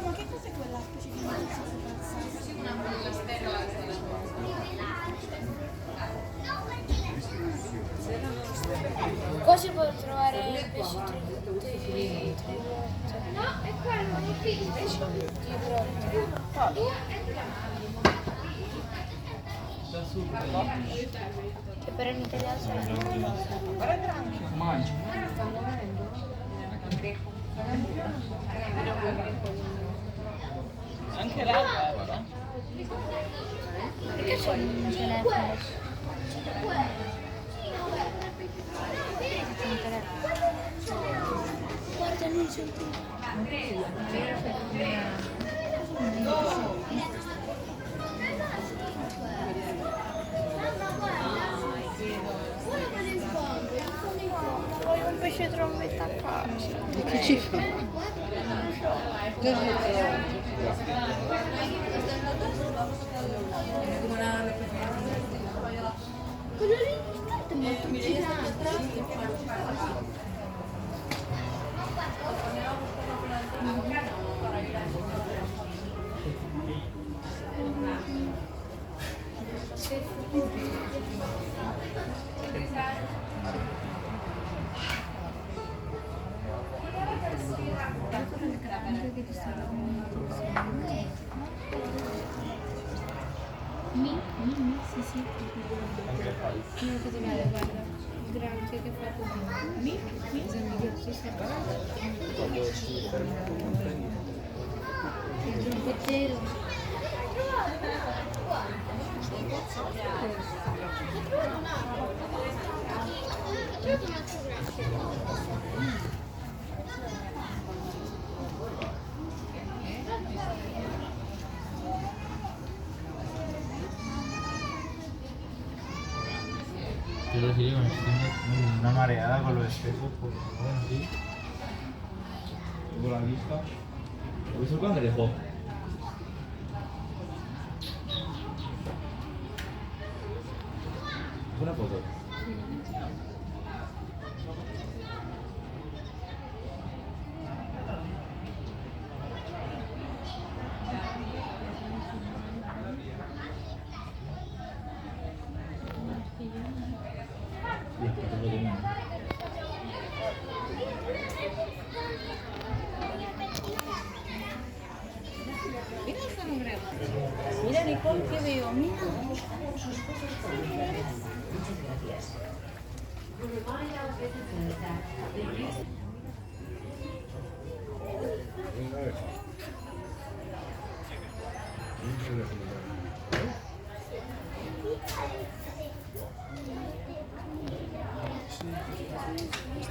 Ma che cos'è quella Qua si può trovare il pesce trilotte. No, è quello, è qui. Che per in italiano Mangi. Anche l'acqua, guarda. perché c'è un telefono? Guarda lì c'è il telefono. Voglio un pesce trombetta a casa. Che ci fa? Quello lì è molto gigante. Sì, sì. Quello che deve guarda. Il granchio che fa così. Mi? Bisogna che ci sia il trompettero. Te lo dico, una marea con lo stesso. Così. Con la vista. Questo qua me le può. Una foto. Mira Nicole che veo, mira. Thank you.